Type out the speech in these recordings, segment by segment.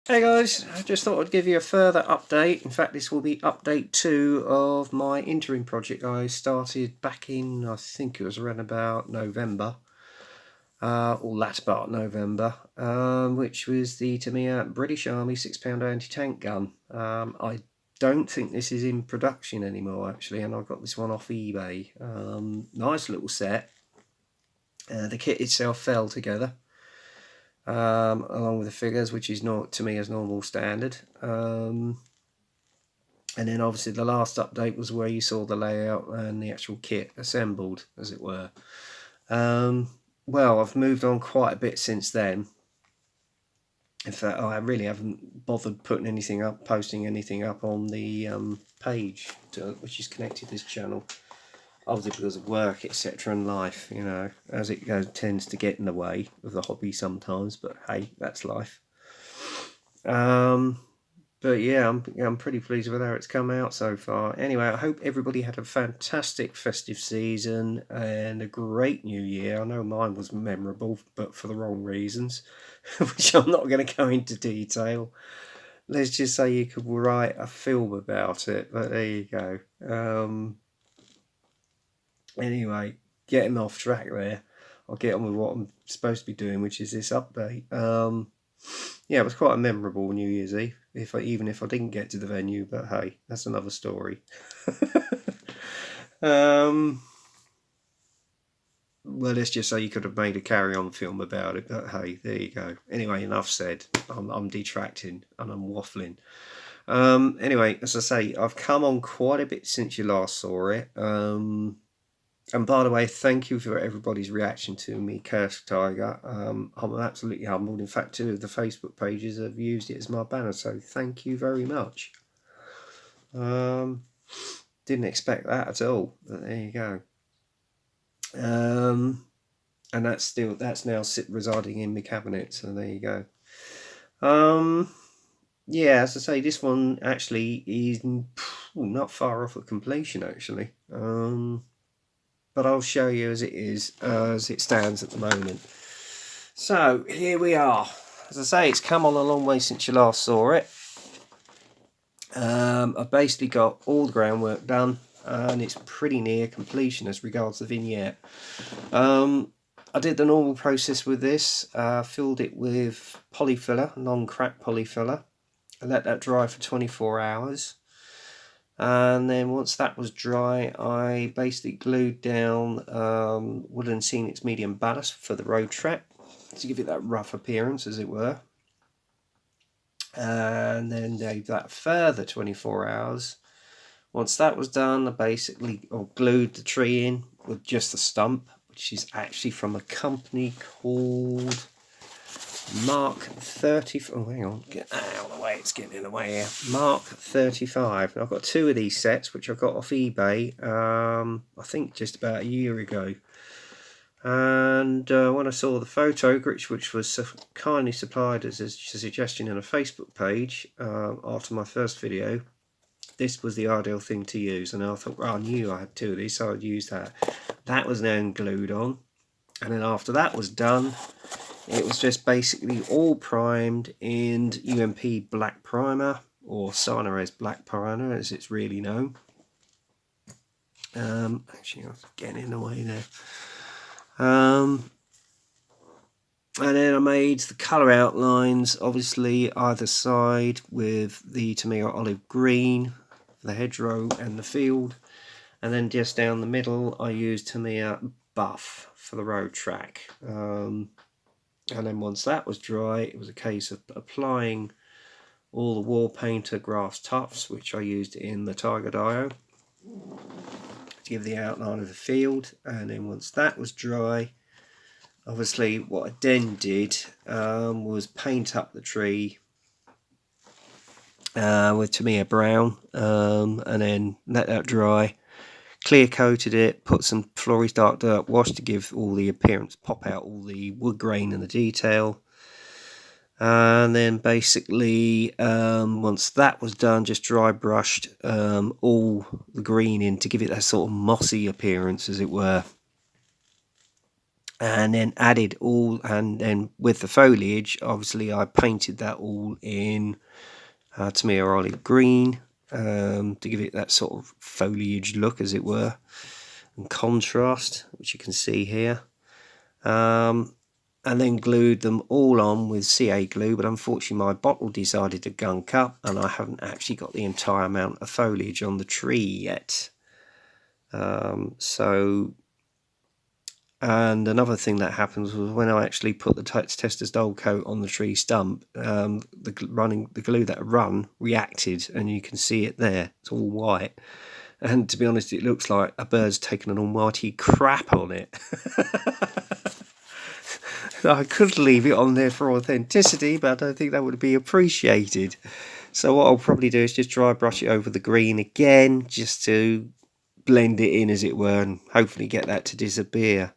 Hey guys, I just thought I'd give you a further update. In fact, this will be update 2 of my interim project I started back in, I think it was around about November, or latter part of November, which was the Tamiya British Army 6-pounder anti-tank gun. I don't think this is in production anymore actually, and I got this one off eBay. Nice little set. The kit itself fell together. Along with the figures, which is not to me as normal standard. And then obviously the last update was where you saw the layout and the actual kit assembled, as it were. Well, I've moved on quite a bit since then. In fact, I really haven't bothered putting anything up, posting anything up on the page which is connected to this channel. Obviously because of work, etc. and life, you know, as it goes, tends to get in the way of the hobby sometimes, but hey, that's life. But yeah, I'm pretty pleased with how it's come out so far. Anyway, I hope everybody had a fantastic festive season and a great new year. I know mine was memorable, but for the wrong reasons, which I'm not going to go into detail. Let's just say you could write a film about it, but there you go. Anyway, getting off track there. I'll get on with what I'm supposed to be doing, which is this update. Yeah, it was quite a memorable New Year's Eve, even if I didn't get to the venue, but hey, that's another story. Well, let's just say you could have made a carry-on film about it, but hey, there you go. Anyway, enough said. I'm detracting and I'm waffling. Anyway, as I say, I've come on quite a bit since you last saw it. And by the way, thank you for everybody's reaction to me, Cursed Tiger. I'm absolutely humbled. In fact, 2 of the Facebook pages have used it as my banner, so thank you very much. Didn't expect that at all, but there you go. And that's now residing in my cabinet, so there you go. Yeah, as I say, this one actually is not far off of completion, actually. But I'll show you as it stands at the moment. So here we are. As I say, it's come on a long way since you last saw it. I've basically got all the groundwork done, and it's pretty near completion as regards the vignette. I did the normal process with this. Filled it with polyfiller, non-crack polyfiller. I let that dry for 24 hours. And then once that was dry, I basically glued down wooden Scenics medium ballast for the road track to give it that rough appearance, as it were. And then gave that a further 24 hours. Once that was done, I basically glued the tree in with just the stump, which is actually from a company called Mark 30. Oh, hang on, get that out of the way, it's getting in the way here. Mark 35. I've got 2 of these sets, which I got off eBay, I think just about a year ago. And when I saw the photo, which was kindly supplied as a suggestion in a Facebook page after my first video, this was the ideal thing to use. And I thought, well, I knew I had 2 of these, so I'd use that. That was then glued on. And then after that was done, it was just basically all primed in UMP black primer, or Sinarez black primer as it's really known. Actually, I was getting in the way there. And then I made the colour outlines, obviously either side with the Tamiya olive green for the hedgerow and the field, and then just down the middle I used Tamiya buff for the road track. And then once that was dry, it was a case of applying all the wall painter grass tufts, which I used in the Tiger Dio, to give the outline of the field. And then once that was dry, obviously what I then did was paint up the tree with Tamiya brown, and then let that dry. Clear coated it, put some Flores dark dirt wash to give all the appearance, pop out all the wood grain and the detail. And then basically once that was done, just dry brushed all the green in to give it that sort of mossy appearance, as it were. and then added all, and then with the foliage, obviously I painted that all in Tamiya olive green, to give it that sort of foliage look, as it were, and contrast, which you can see here. And then glued them all on with CA glue, but unfortunately my bottle decided to gunk up and I haven't actually got the entire amount of foliage on the tree yet. And another thing that happens was when I actually put the Tester's Dull coat on the tree stump, the glue that had run reacted, and you can see it there. It's all white, and to be honest, it looks like a bird's taken an almighty crap on it. I could leave it on there for authenticity, but I don't think that would be appreciated. So what I'll probably do is just dry brush it over the green again, just to blend it in, as it were, and hopefully get that to disappear.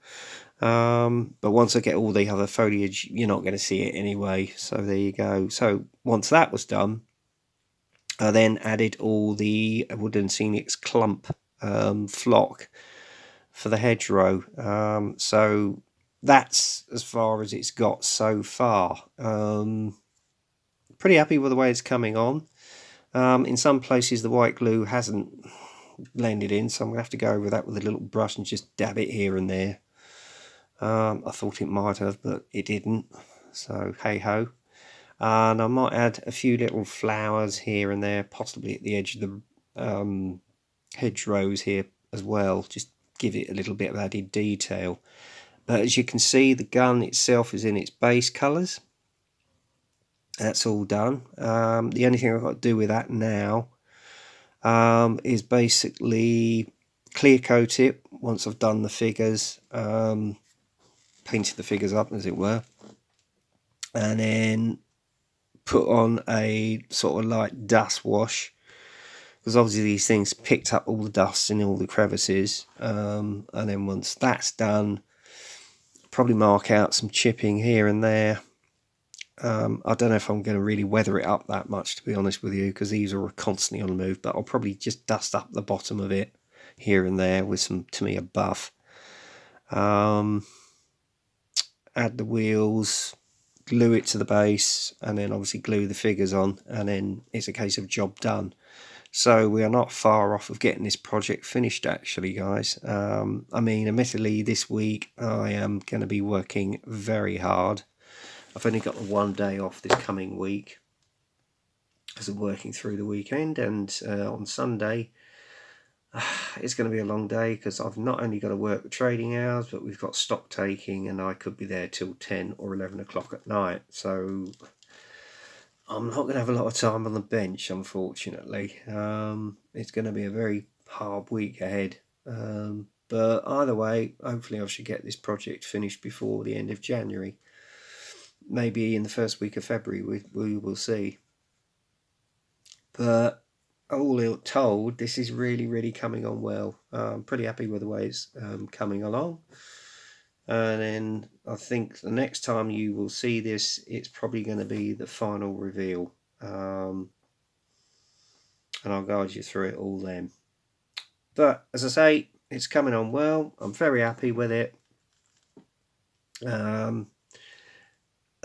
But once I get all the other foliage, you're not going to see it anyway. So there you go. So once that was done, I then added all the Woodland Scenics clump flock for the hedgerow. So that's as far as it's got so far. Pretty happy with the way it's coming on. In some places the white glue hasn't blended in, so I'm going to have to go over that with a little brush and just dab it here and there. I thought it might have, but it didn't, so hey ho. And I might add a few little flowers here and there, possibly at the edge of the hedgerows here as well, just give it a little bit of added detail. But as you can see, the gun itself is in its base colours. That's all done. The only thing I've got to do with that now is basically clear coat it once I've done the figures, painted the figures up, as it were, and then put on a sort of light dust wash, because obviously these things picked up all the dust in all the crevices, and then once that's done, probably mark out some chipping here and there. I don't know if I'm going to really weather it up that much, to be honest with you, because these are constantly on the move, but I'll probably just dust up the bottom of it here and there with some Tamiya buff. Add the wheels, glue it to the base, and then obviously glue the figures on, and then it's a case of job done. So we are not far off of getting this project finished, actually, guys. I mean, admittedly, this week I am going to be working very hard. I've only got the one day off this coming week because I'm working through the weekend, and on Sunday it's going to be a long day because I've not only got to work the trading hours, but we've got stock taking, and I could be there till 10 or 11 o'clock at night. So I'm not going to have a lot of time on the bench, unfortunately. It's going to be a very hard week ahead. But either way, hopefully I should get this project finished before the end of January. Maybe in the first week of February, we will see. But all told, this is really coming on well. I'm pretty happy with the way it's coming along. And then I think the next time you will see this, it's probably going to be the final reveal. And I'll guide you through it all then. But as I say, it's coming on well. I'm very happy with it.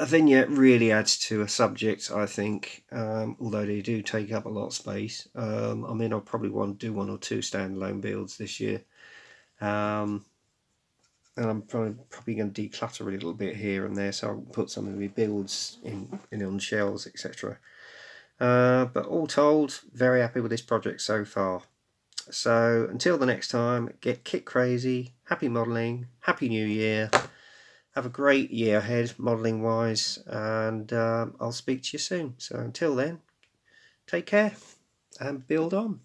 A vignette really adds to a subject, I think, although they do take up a lot of space. I mean, I'll probably want to do 1 or 2 standalone builds this year. And I'm probably going to declutter a little bit here and there, so I'll put some of my builds in on shelves, etc. But all told, very happy with this project so far. So until the next time, get kit crazy, happy modelling, happy new year. Have a great year ahead, modelling wise, and I'll speak to you soon. So until then, take care and build on.